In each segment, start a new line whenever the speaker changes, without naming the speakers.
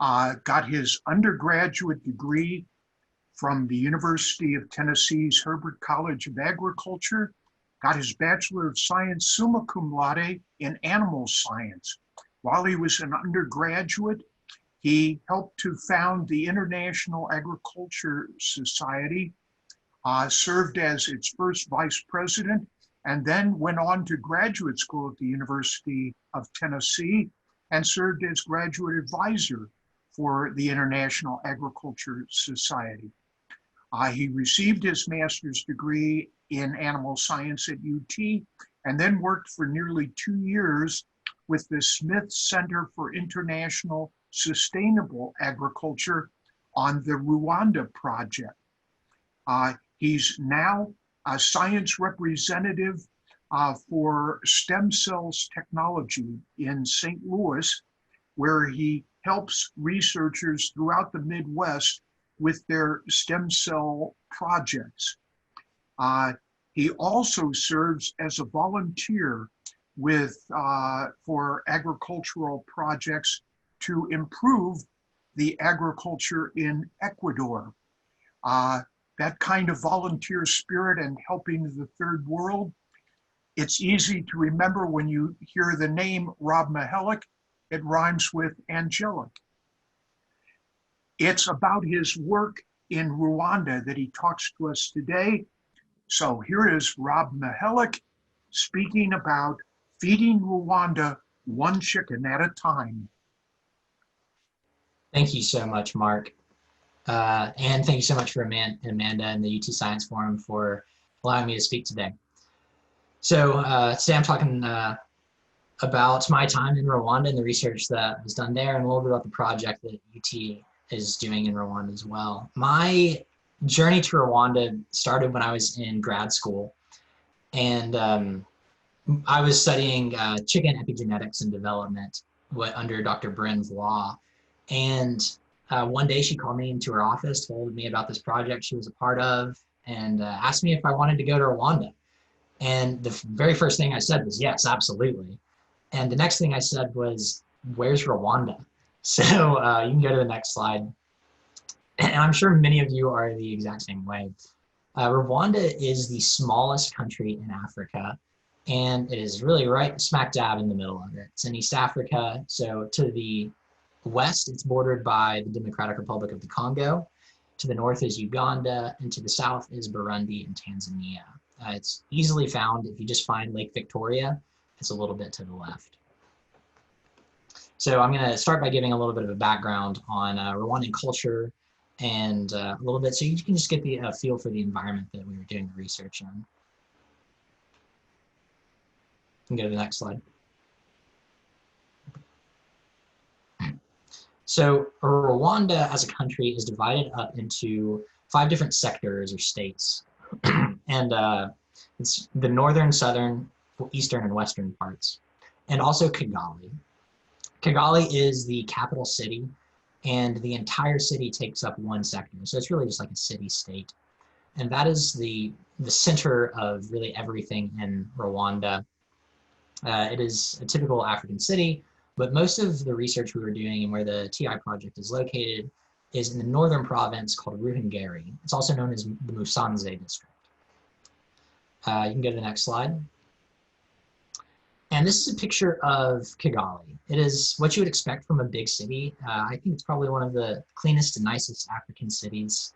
got his undergraduate degree from the University of Tennessee's Herbert College of Agriculture, got his Bachelor of Science summa cum laude in animal science. While he was an undergraduate, he helped to found the International Agriculture Society, served as its first vice president, and then went on to graduate school at the University of Tennessee and served as graduate advisor for the International Agriculture Society. He received his master's degree in animal science at UT and then worked for nearly 2 years with the Smith Center for International Sustainable Agriculture on the Rwanda project. He's now a science representative for stem cells technology in St. Louis, where he helps researchers throughout the Midwest with their stem cell projects. He also serves as a volunteer for agricultural projects to improve the agriculture in Ecuador. That kind of volunteer spirit and helping the third world, it's easy to remember when you hear the name Rob Mihelic, it rhymes with angelic. It's about his work in Rwanda that he talks to us today. So here is Rob Mihelic speaking about feeding Rwanda one chicken at a time.
Thank you so much, Mark. And thank you so much for Amanda and the UT Science Forum for allowing me to speak today. So today I'm talking about my time in Rwanda and the research that was done there, and a little bit about the project that UT is doing in Rwanda as well. My journey to Rwanda started when I was in grad school, and I was studying chicken epigenetics and development under Dr. Bryn Vlois. And one day she called me into her office, told me about this project she was a part of, and asked me if I wanted to go to Rwanda. And the very first thing I said was, yes, absolutely. And the next thing I said was, where's Rwanda? So you can go to the next slide. And I'm sure many of you are the exact same way. Rwanda is the smallest country in Africa, and it is really right smack dab in the middle of it. It's in East Africa. So to the west, it's bordered by the Democratic Republic of the Congo. To the north is Uganda, and to the south is Burundi and Tanzania. It's easily found if you just find Lake Victoria. It's a little bit to the left. So I'm going to start by giving a little bit of a background on Rwandan culture and a little bit so you can just get the feel for the environment that we were doing the research on. You can go to the next slide. So Rwanda as a country is divided up into 5 different sectors or states. And it's the northern, southern, eastern, and western parts, and also Kigali. Kigali is the capital city, and the entire city takes up one sector. So it's really just like a city-state. And that is the center of really everything in Rwanda. It is a typical African city, but most of the research we were doing and where the TI project is located is in the northern province called Ruhengeri. It's also known as the Musanze district. You can go to the next slide. And this is a picture of Kigali. It is what you would expect from a big city. I think it's probably one of the cleanest and nicest African cities.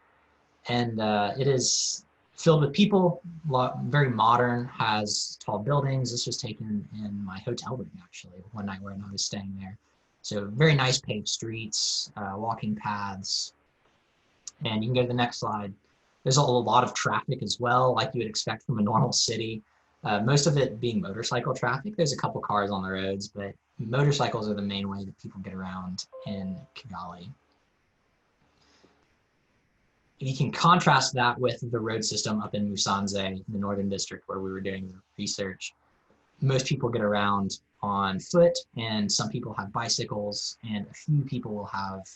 And it is filled with people, very modern, has tall buildings. This was taken in my hotel room, actually, one night when I was staying there. So very nice paved streets, walking paths. And you can go to the next slide. There's a lot of traffic as well, like you would expect from a normal city. Most of it being motorcycle traffic. There's a couple cars on the roads, but motorcycles are the main way that people get around in Kigali. You can contrast that with the road system up in Musanze, the northern district where we were doing the research. Most people get around on foot, and some people have bicycles, and a few people will have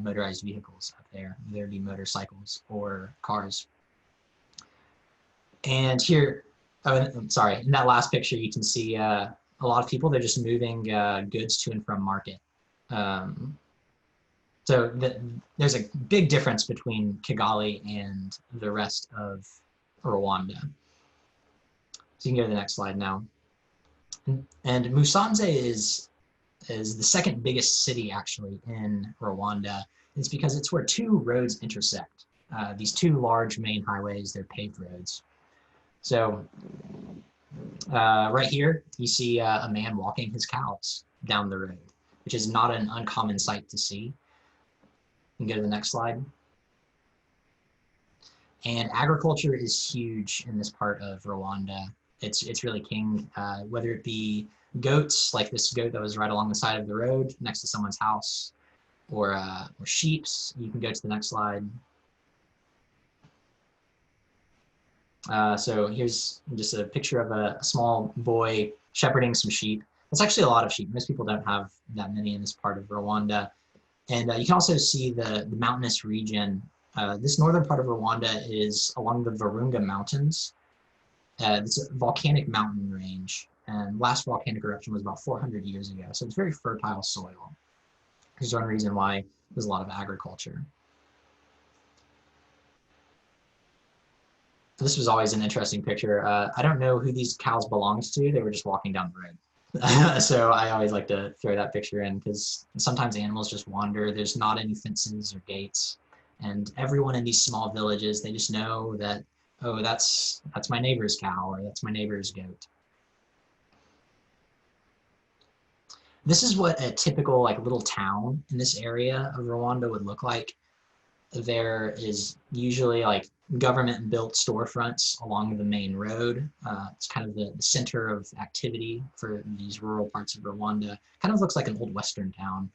motorized vehicles up there, either be motorcycles or cars. And here, I'm sorry, in that last picture, you can see a lot of people, they're just moving goods to and from market. So there's a big difference between Kigali and the rest of Rwanda. So you can go to the next slide now. And Musanze is the second biggest city actually in Rwanda. It's because it's where two roads intersect. These two large main highways, they're paved roads. So right here, you see a man walking his cows down the road, which is not an uncommon sight to see. You can go to the next slide. And agriculture is huge in this part of Rwanda. It's really king, whether it be goats, like this goat that was right along the side of the road next to someone's house, or sheeps. You can go to the next slide. So here's just a picture of a small boy shepherding some sheep. It's actually a lot of sheep. Most people don't have that many in this part of Rwanda. And you can also see the mountainous region. This northern part of Rwanda is along the Virunga Mountains. It's a volcanic mountain range, and last volcanic eruption was about 400 years ago, so it's very fertile soil. There's one reason why there's a lot of agriculture. This was always an interesting picture. I don't know who these cows belonged to. They were just walking down the road. So I always like to throw that picture in because sometimes animals just wander. There's not any fences or gates. And everyone in these small villages, they just know that, oh, that's my neighbor's cow or that's my neighbor's goat. This is what a typical like little town in this area of Rwanda would look like. There is usually like government built storefronts along the main road. It's kind of the center of activity for these rural parts of Rwanda. Kind of looks like an old Western town.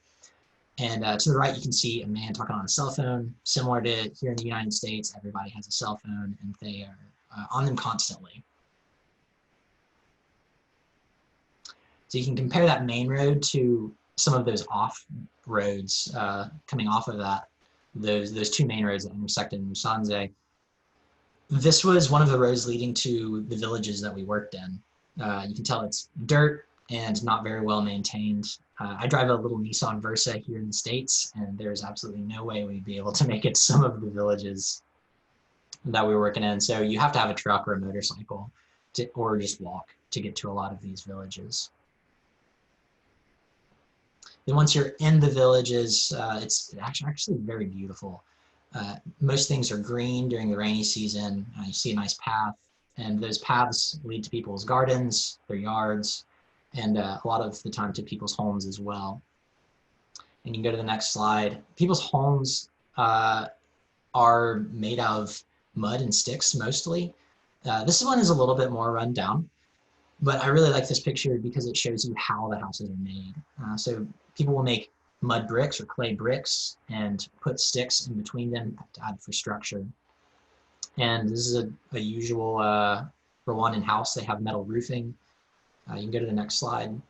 And to the right, you can see a man talking on a cell phone. Similar to here in the United States, everybody has a cell phone and they are on them constantly. So you can compare that main road to some of those off roads coming off of that, those two main roads that intersect in Musanze. This was one of the roads leading to the villages that we worked in. You can tell it's dirt and not very well maintained. I drive a little Nissan Versa here in the States, and there's absolutely no way we'd be able to make it to some of the villages that we were working in. So you have to have a truck or a motorcycle or just walk to get to a lot of these villages. And once you're in the villages, it's actually very beautiful. Most things are green during the rainy season. You see a nice path, and those paths lead to people's gardens, their yards, and a lot of the time to people's homes as well. And you can go to the next slide. People's homes are made of mud and sticks mostly. This one is a little bit more run down, but I really like this picture because it shows you how the houses are made. So people will make mud bricks or clay bricks and put sticks in between them to add for structure. And this is a usual Rwandan house. They have metal roofing. You can go to the next slide.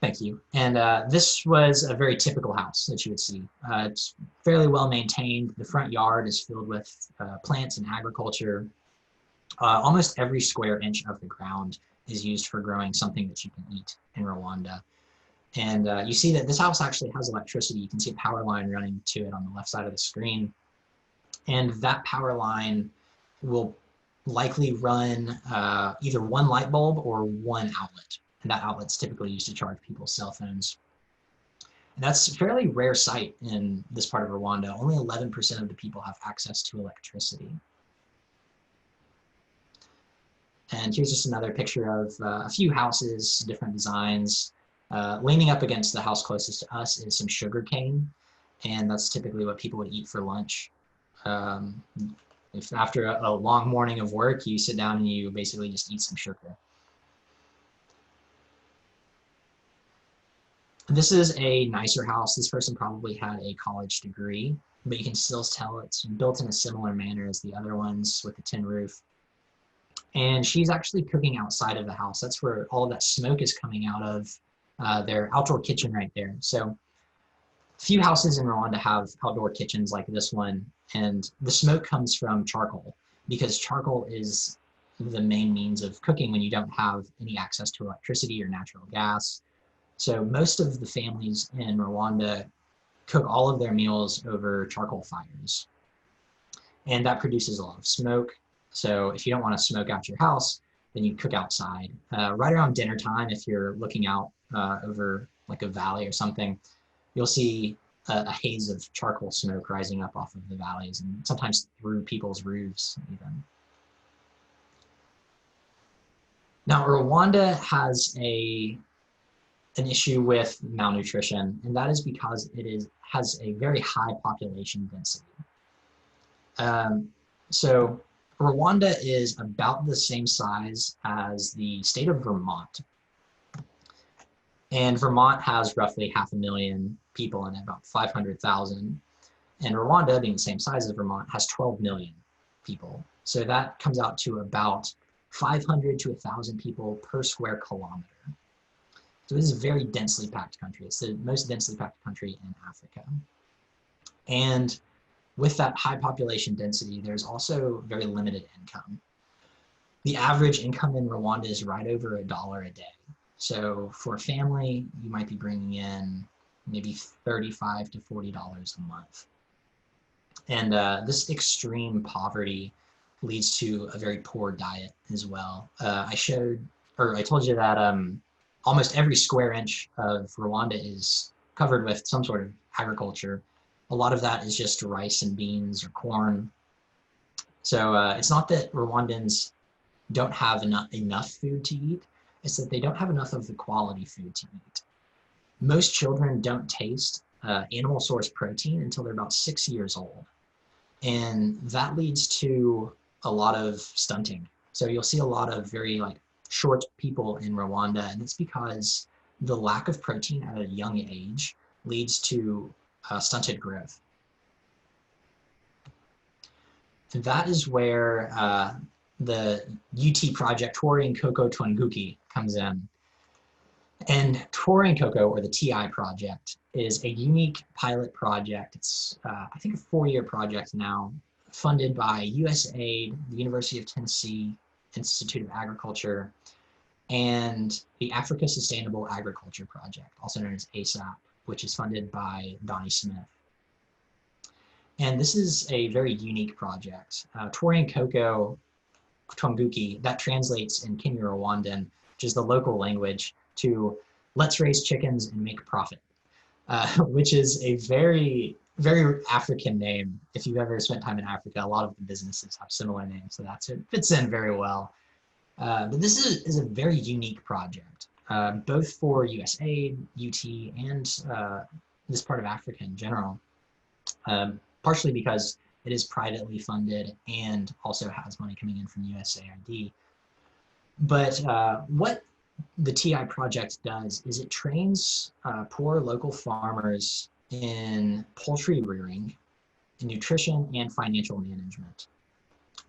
Thank you. And this was a very typical house that you would see. It's fairly well maintained. The front yard is filled with plants and agriculture. Almost every square inch of the ground is used for growing something that you can eat in Rwanda. And you see that this house actually has electricity. You can see a power line running to it on the left side of the screen. And that power line will likely run either one light bulb or one outlet. And that outlet's typically used to charge people's cell phones. And that's a fairly rare sight in this part of Rwanda. Only 11% of the people have access to electricity. And here's just another picture of a few houses, different designs. Leaning up against the house closest to us is some sugar cane, and that's typically what people would eat for lunch. If after a long morning of work, you sit down and you basically just eat some sugar. This is a nicer house. This person probably had a college degree, but you can still tell it's built in a similar manner as the other ones with the tin roof. And she's actually cooking outside of the house. That's where all of that smoke is coming out of their outdoor kitchen right there. So few houses in Rwanda have outdoor kitchens like this one, and the smoke comes from charcoal because charcoal is the main means of cooking when you don't have any access to electricity or natural gas. So most of the families in Rwanda cook all of their meals over charcoal fires. And that produces a lot of smoke. So if you don't want to smoke out your house, then you cook outside. Right around dinner time, if you're looking out over like a valley or something, you'll see a haze of charcoal smoke rising up off of the valleys and sometimes through people's roofs even. Now, Rwanda has an issue with malnutrition, and that is because has a very high population density. So Rwanda is about the same size as the state of Vermont. And Vermont has roughly 500,000 people in it, about 500,000. And Rwanda, being the same size as Vermont, has 12 million people. So that comes out to about 500 to 1,000 people per square kilometer. So this is a very densely packed country. It's the most densely packed country in Africa. And with that high population density, there's also very limited income. The average income in Rwanda is right over $1 a day. So for a family, you might be bringing in maybe $35 to $40 a month. And this extreme poverty leads to a very poor diet as well. I told you that almost every square inch of Rwanda is covered with some sort of agriculture. A lot of that is just rice and beans or corn. So it's not that Rwandans don't have enough food to eat, it's that they don't have enough of the quality food to eat. Most children don't taste animal source protein until they're about 6 years old. And that leads to a lot of stunting. So you'll see a lot of very short people in Rwanda, and it's because the lack of protein at a young age leads to stunted growth. And that is where the UT project, Touring Cocoa Twanguki, comes in. And Touring Cocoa, or the TI project, is a unique pilot project. It's, I think, a 4-year project now, funded by USAID, the University of Tennessee Institute of Agriculture, and the Africa Sustainable Agriculture Project, also known as ASAP, which is funded by Donnie Smith. And this is a very unique project. Touring Cocoa Twanguki, that translates in Kinyarwanda, which is the local language, to let's raise chickens and make a profit, which is a very, very African name. If you've ever spent time in Africa, a lot of the businesses have similar names, so it fits in very well. But this is a very unique project, both for USAID, UT, and this part of Africa in general, partially because it is privately funded and also has money coming in from USAID. But what the TI project does is it trains poor local farmers in poultry rearing, in nutrition, and financial management.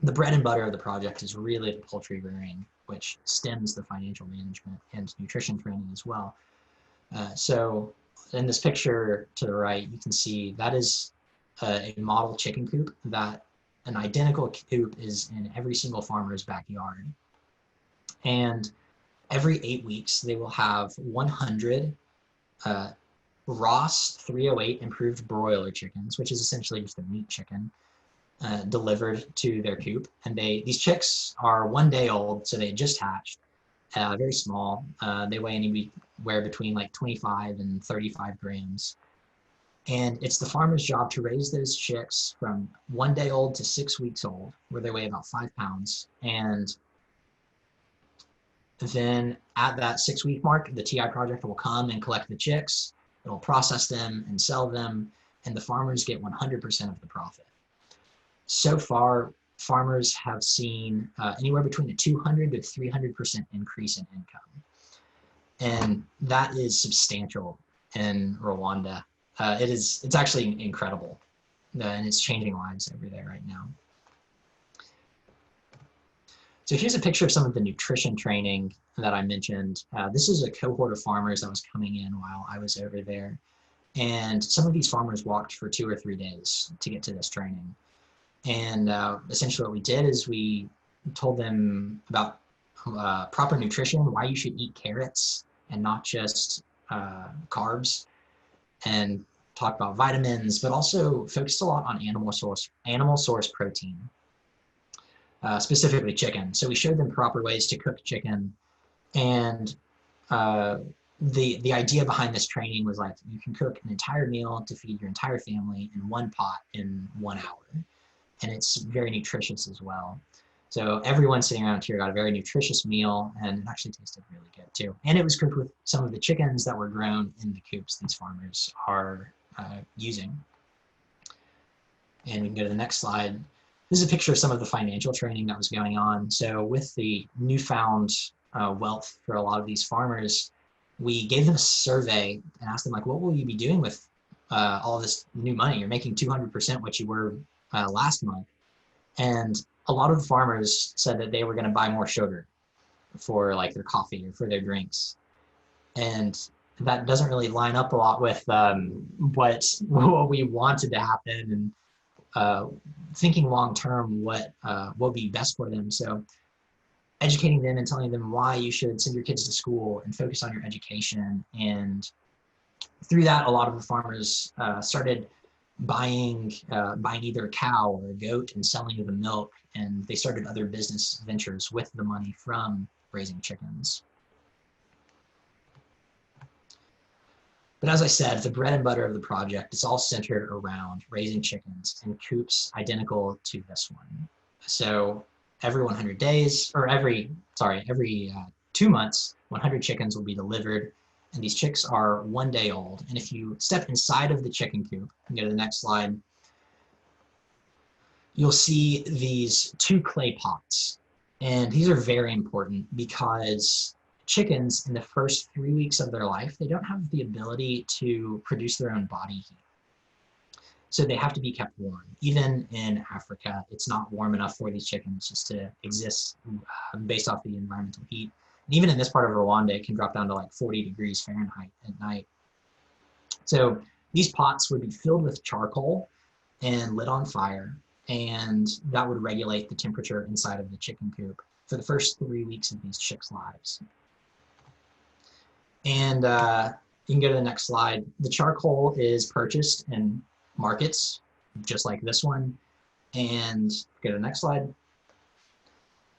The bread and butter of the project is really the poultry rearing, which stems the financial management and nutrition training as well. So in this picture to the right, you can see that is a model chicken coop, that an identical coop is in every single farmer's backyard. And every 8 weeks, they will have 100 Ross 308 improved broiler chickens, which is essentially just a meat chicken, delivered to their coop. And these chicks are 1 day old, so they just hatched, very small. They weigh anywhere between 25 and 35 grams. And it's the farmer's job to raise those chicks from 1 day old to 6 weeks old, where they weigh about 5 pounds. And then at that 6-week mark, the TI project will come and collect the chicks. It'll process them and sell them, and the farmers get 100% of the profit. So far, farmers have seen anywhere between a 200 to 300% increase in income. And that is substantial in Rwanda. It's actually incredible, and it's changing lives over there right now. So here's a picture of some of the nutrition training that I mentioned. This is a cohort of farmers that was coming in while I was over there. And some of these farmers walked for 2 or 3 days to get to this training. And essentially what we did is we told them about proper nutrition, why you should eat carrots and not just carbs and talked about vitamins, but also focused a lot on animal source protein, specifically chicken. So we showed them proper ways to cook chicken, and the idea behind this training was like, you can cook an entire meal to feed your entire family in one pot in 1 hour, and it's very nutritious as well. So everyone sitting around here got a very nutritious meal, and it actually tasted really good too. And it was cooked with some of the chickens that were grown in the coops these farmers are using. And we can go to the next slide. This is a picture of some of the financial training that was going on. So with the newfound wealth for a lot of these farmers, we gave them a survey and asked them, like, what will you be doing with all this new money? You're making 200% what you were last month. And a lot of the farmers said that they were going to buy more sugar for like their coffee or for their drinks. And that doesn't really line up a lot with what we wanted to happen, and thinking long term what will be best for them. So educating them and telling them why you should send your kids to school and focus on your education. And through that, a lot of the farmers started buying either a cow or a goat and selling the milk, and they started other business ventures with the money from raising chickens. But as I said, the bread and butter of the project is all centered around raising chickens in coops identical to this one. So every 100 days, or every 2 months, 100 chickens will be delivered, and these chicks are 1 day old. And if you step inside of the chicken coop and go to the next slide, you'll see these 2 clay pots. And these are very important because chickens in the first 3 weeks of their life, they don't have the ability to produce their own body heat. So they have to be kept warm. Even in Africa, it's not warm enough for these chickens just to exist based off the environmental heat. And even in this part of Rwanda, it can drop down to like 40 degrees Fahrenheit at night. So these pots would be filled with charcoal and lit on fire, and that would regulate the temperature inside of the chicken coop for the first 3 weeks of these chicks' lives. And you can go to the next slide. The charcoal is purchased in markets, just like this one. And go to the next slide.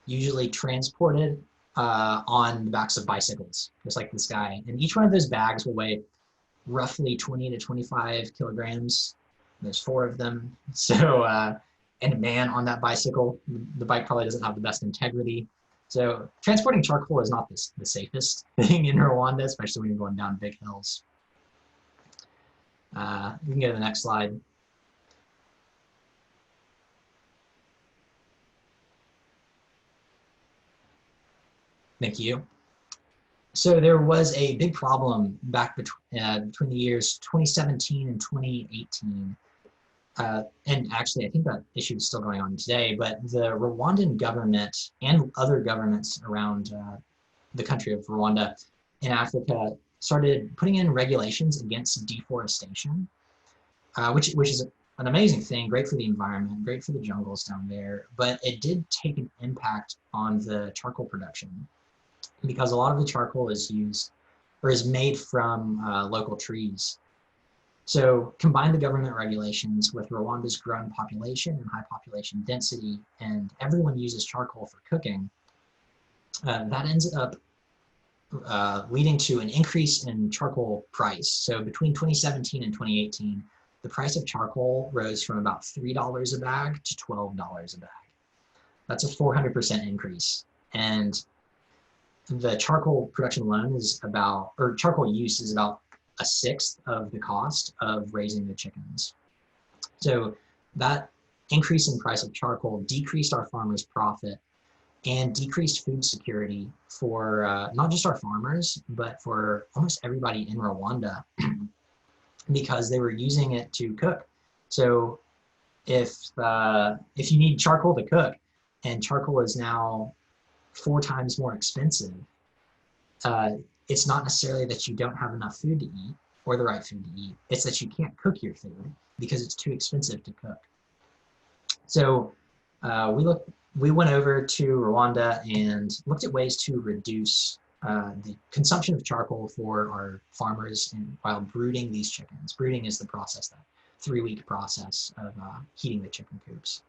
Usually transported on the backs of bicycles, just like this guy. And each one of those bags will weigh roughly 20 to 25 kilograms. There's 4 of them. So, and a man on that bicycle. The bike probably doesn't have the best integrity. So transporting charcoal is not the safest thing in Rwanda, especially when you're going down big hills. You can go to the next slide. Thank you. So there was a big problem back between the years 2017 and 2018. And actually, I think that issue is still going on today, but the Rwandan government and other governments around the country of Rwanda in Africa started putting in regulations against deforestation, which is an amazing thing, great for the environment, great for the jungles down there, but it did take an impact on the charcoal production because a lot of the charcoal is used or is made from local trees. So combine the government regulations with Rwanda's growing population and high population density, and everyone uses charcoal for cooking. That ends up leading to an increase in charcoal price. So between 2017 and 2018, the price of charcoal rose from about $3 a bag to $12 a bag. That's a 400% increase. And the charcoal production alone is about, or charcoal use is about 1/6 of the cost of raising the chickens. So that increase in price of charcoal decreased our farmers' profit and decreased food security for not just our farmers, but for almost everybody in Rwanda because they were using it to cook. So if you need charcoal to cook, and charcoal is now 4 times more expensive, it's not necessarily that you don't have enough food to eat or the right food to eat. It's that you can't cook your food because it's too expensive to cook. So we went over to Rwanda and looked at ways to reduce the consumption of charcoal for our farmers while brooding these chickens. Brooding is the process, that 3-week process of heating the chicken coops.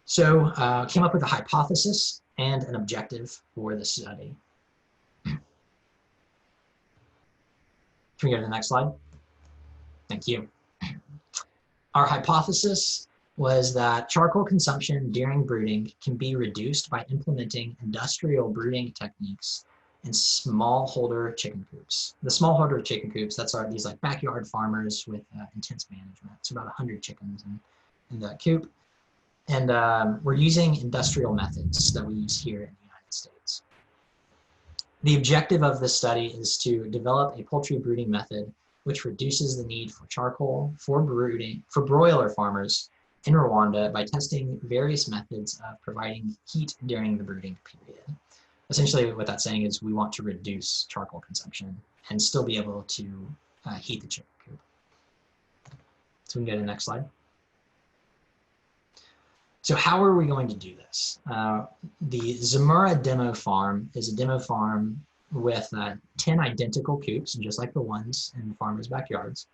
So came up with a hypothesis and an objective for the study. Can we go to the next slide? Thank you. Our hypothesis was that charcoal consumption during brooding can be reduced by implementing industrial brooding techniques in smallholder chicken coops. The smallholder chicken coops, that's these like backyard farmers with intense management. It's about 100 chickens in the coop. And we're using industrial methods that we use here in the United States. The objective of this study is to develop a poultry brooding method which reduces the need for charcoal for broiler farmers in Rwanda by testing various methods of providing heat during the brooding period. Essentially what that's saying is we want to reduce charcoal consumption and still be able to heat the chicken coop. So we can go to the next slide. So how are we going to do this? The Zamora demo farm is a demo farm with 10 identical coops, just like the ones in the farmers' backyards.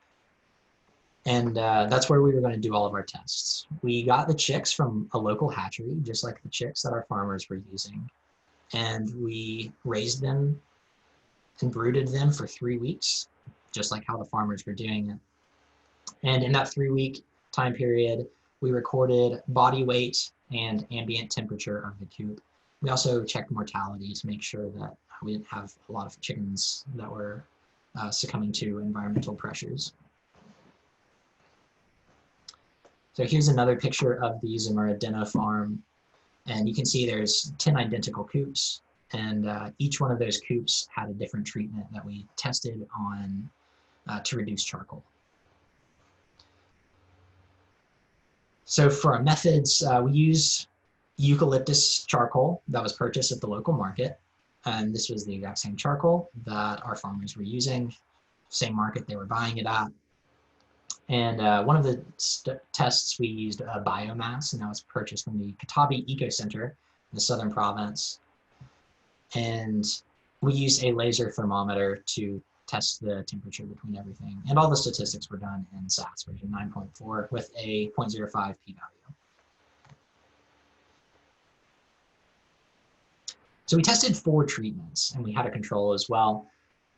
And that's where we were going to do all of our tests. We got the chicks from a local hatchery, just like the chicks that our farmers were using. And we raised them and brooded them for 3 weeks, just like how the farmers were doing it. And in that 3-week time period, we recorded body weight and ambient temperature of the coop. We also checked mortality to make sure that we didn't have a lot of chickens that were succumbing to environmental pressures. So here's another picture of the Zamora demo farm. And you can see there's 10 identical coops. And each one of those coops had a different treatment that we tested on to reduce charcoal. So for our methods, we use eucalyptus charcoal that was purchased at the local market. And this was the exact same charcoal that our farmers were using, same market they were buying it at. And one of the tests, we used a biomass, and that was purchased from the Katabi Eco Center in the southern province. And we used a laser thermometer to test the temperature between everything. And all the statistics were done in SAS version 9.4 with a 0.05 p-value. So we tested 4 treatments, and we had a control as well.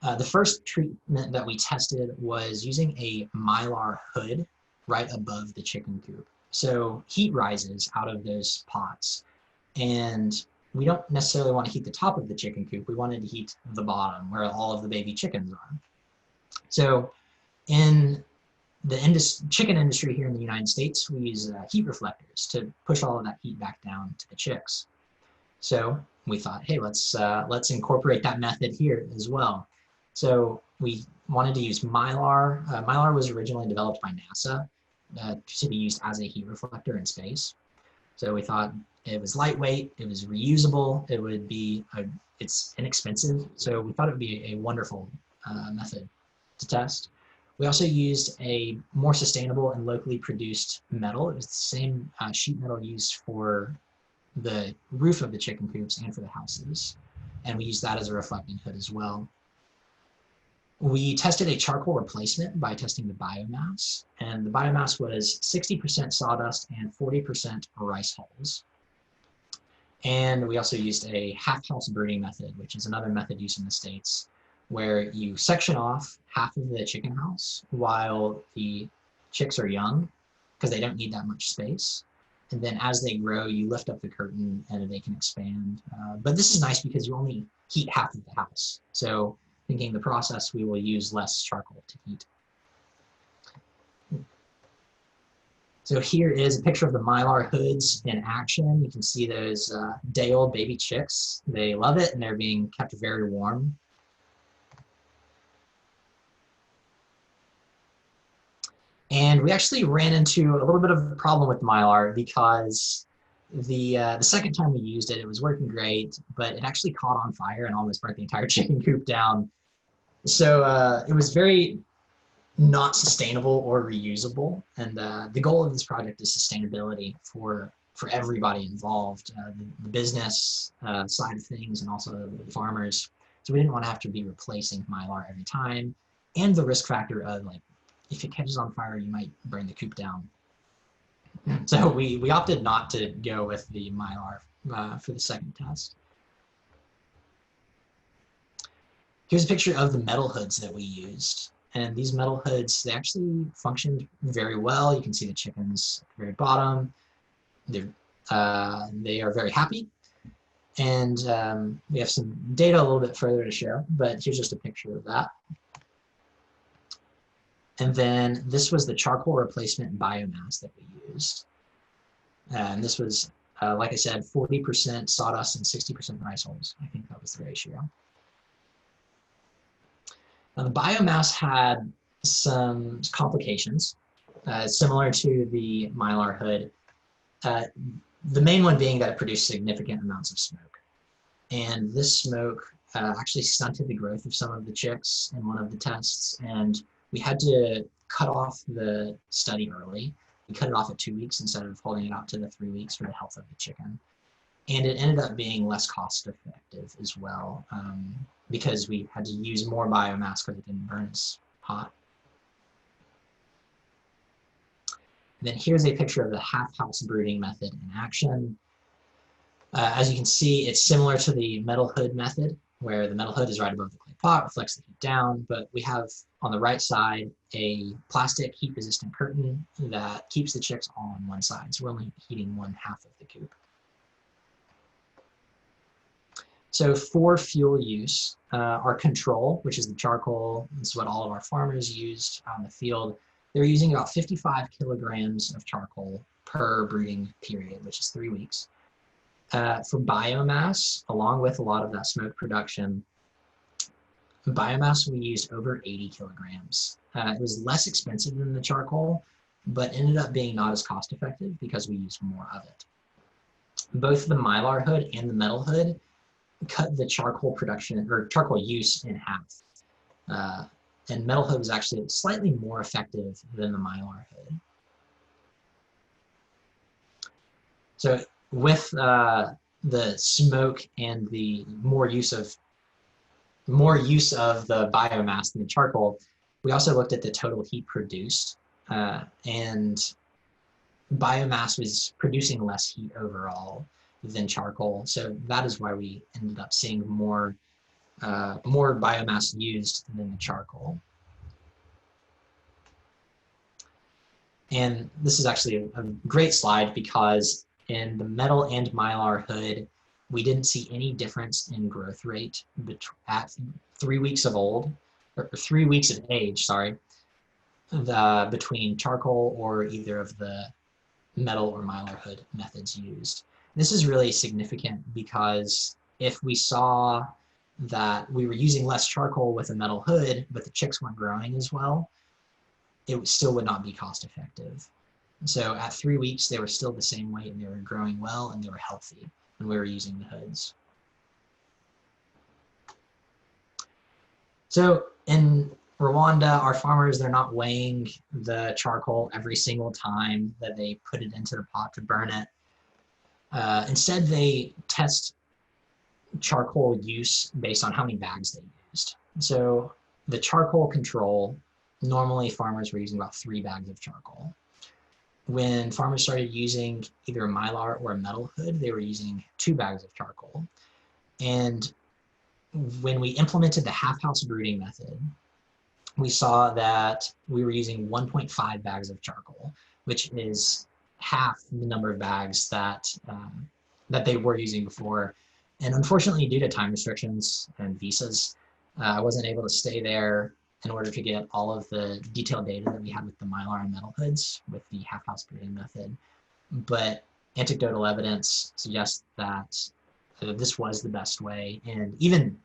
The first treatment that we tested was using a mylar hood right above the chicken coop. So heat rises out of those pots, and we don't necessarily want to heat the top of the chicken coop. We wanted to heat the bottom where all of the baby chickens are. So in the chicken industry here in the United States, we use heat reflectors to push all of that heat back down to the chicks. So we thought, hey, let's incorporate that method here as well. So we wanted to use mylar. Mylar was originally developed by NASA to be used as a heat reflector in space. So we thought it was lightweight, it was reusable, it would be, it's inexpensive. So we thought it would be a wonderful method to test. We also used a more sustainable and locally produced metal. It was the same sheet metal used for the roof of the chicken coops and for the houses. And we used that as a reflecting hood as well. We tested a charcoal replacement by testing the biomass, and the biomass was 60% sawdust and 40% rice hulls. And we also used a half-house brooding method, which is another method used in the States, where you section off half of the chicken house while the chicks are young, because they don't need that much space. And then as they grow, you lift up the curtain and they can expand. But this is nice because you only heat half of the house. So thinking the process, we will use less charcoal to heat. So here is a picture of the mylar hoods in action. You can see those day-old baby chicks. They love it, and they're being kept very warm. And we actually ran into a little bit of a problem with mylar because the second time we used it, it was working great, but it actually caught on fire and almost burnt the entire chicken coop down. So it was very not sustainable or reusable. And the goal of this project is sustainability for for everybody involved, the business side of things and also the farmers. So we didn't want to have to be replacing Mylar every time, and the risk factor of like, if it catches on fire, you might burn the coop down. So we opted not to go with the Mylar for the second test. Here's a picture of the metal hoods that we used. And these metal hoods, they actually functioned very well. You can see the chickens at the very bottom. They are very happy. And we have some data a little bit further to show, but here's just a picture of that. And then this was the charcoal replacement biomass that we used. And this was, like I said, 40% sawdust and 60% rice hulls. I think that was the ratio. Now, the biomass had some complications, similar to the Mylar hood. The main one being that it produced significant amounts of smoke. And this smoke actually stunted the growth of some of the chicks in one of the tests, and we had to cut off the study early. We cut it off at 2 weeks instead of holding it out to the 3 weeks for the health of the chicken. And it ended up being less cost effective as well, because we had to use more biomass because it didn't burn as hot. And then here's a picture of the half-house brooding method in action. As you can see, it's similar to the metal hood method, where the metal hood is right above the clay pot, reflects the heat down, but we have on the right side a plastic heat-resistant curtain that keeps the chicks all on one side, so we're only heating one half of the coop. So for fuel use, our control, which is the charcoal, this is what all of our farmers used on the field, they're using about 55 kilograms of charcoal per brooding period, which is 3 weeks. For biomass, along with a lot of that smoke production, biomass we used over 80 kilograms. It was less expensive than the charcoal, but ended up being not as cost effective because we used more of it. Both the Mylar hood and the metal hood cut the charcoal production or charcoal use in half. And metal hood was actually slightly more effective than the Mylar hood. So with the smoke and the more use of the biomass than the charcoal, we also looked at the total heat produced, and biomass was producing less heat overall than charcoal. So that is why we ended up seeing more biomass used than the charcoal. And this is actually a great slide because in the metal and Mylar hood, we didn't see any difference in growth rate at 3 weeks of old, or 3 weeks of age, sorry, between charcoal or either of the metal or Mylar hood methods used. This is really significant because if we saw that we were using less charcoal with a metal hood, but the chicks weren't growing as well, it still would not be cost effective. So at 3 weeks, they were still the same weight and they were growing well and they were healthy when we were using the hoods. So in Rwanda, our farmers, they're not weighing the charcoal every single time that they put it into the pot to burn it. Instead, they test charcoal use based on how many bags they used. So the charcoal control, normally farmers were using about 3 bags of charcoal. When farmers started using either a Mylar or a metal hood, they were using 2 bags of charcoal. And when we implemented the half-house brooding method, we saw that we were using 1.5 bags of charcoal, which is half the number of bags that they were using before. And unfortunately, due to time restrictions and visas, I wasn't able to stay there in order to get all of the detailed data that we had with the Mylar and metal hoods with the half-house brooding method. But anecdotal evidence suggests that this was the best way. And even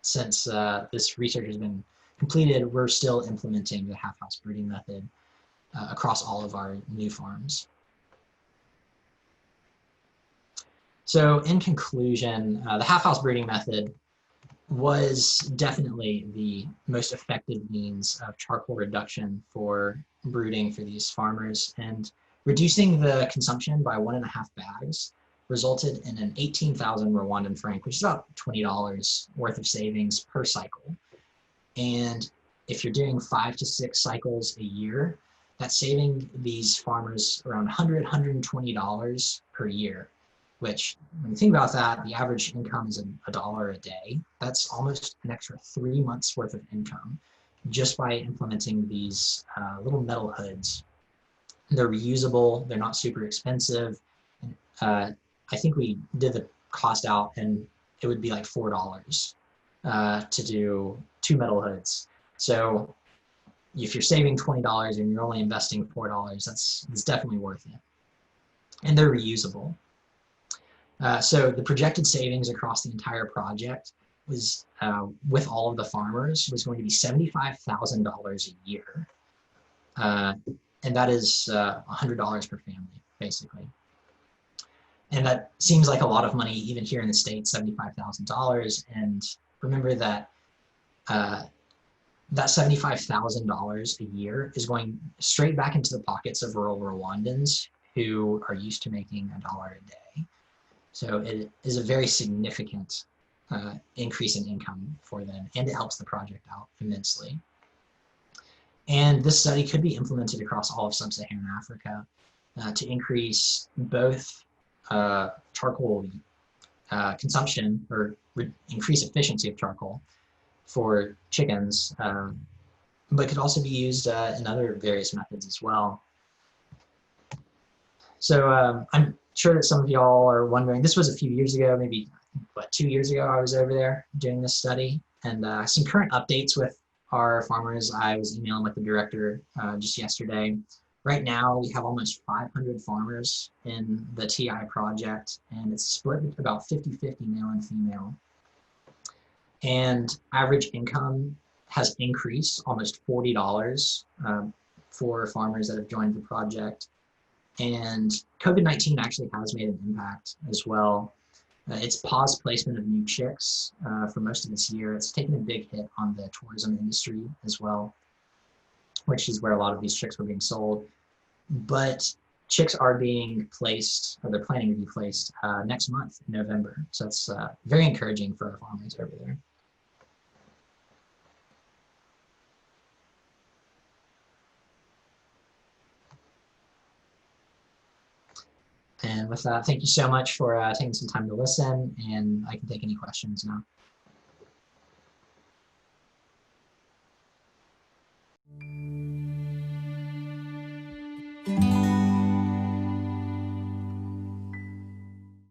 since this research has been completed, we're still implementing the half-house brooding method across all of our new farms. So in conclusion, the half-house brooding method was definitely the most effective means of charcoal reduction for brooding for these farmers. And Reducing the consumption by 1.5 bags resulted in an 18,000 Rwandan franc, which is about $20 worth of savings per cycle. And if you're doing 5 to 6 cycles a year, that's saving these farmers around $100, $120 per year, which when you think about that, the average income is $1 a day. That's almost an extra 3 months worth of income just by implementing these little metal hoods. They're reusable, they're not super expensive. I think we did the cost out and it would be like $4 to do 2 metal hoods. So if you're saving $20 and you're only investing $4, that's definitely worth it. And they're reusable. So the projected savings across the entire project was, with all of the farmers, was going to be $75,000 a year. And that is $100 per family, basically. And that seems like a lot of money, even here in the States, $75,000. And remember that that $75,000 a year is going straight back into the pockets of rural Rwandans who are used to making $1 a day. So it is a very significant increase in income for them, and it helps the project out immensely. And this study could be implemented across all of sub-Saharan Africa to increase both charcoal consumption, or increase efficiency of charcoal for chickens, but could also be used in other various methods as well. So I'm sure that some of y'all are wondering, this was a few years ago, maybe what, 2 years ago I was over there doing this study, and some current updates with our farmers. I was emailing with the director just yesterday. Right now we have almost 500 farmers in the TI project, and it's split about 50-50 male and female. And average income has increased almost $40 for farmers that have joined the project. And COVID-19 actually has made an impact as well. It's paused placement of new chicks for most of this year. It's taken a big hit on the tourism industry as well, which is where a lot of these chicks were being sold. But chicks are being placed, or they're planning to be placed next month in November. So it's very encouraging for our farmers over there. And with that, thank you so much for taking some time to listen, and I can take any questions now.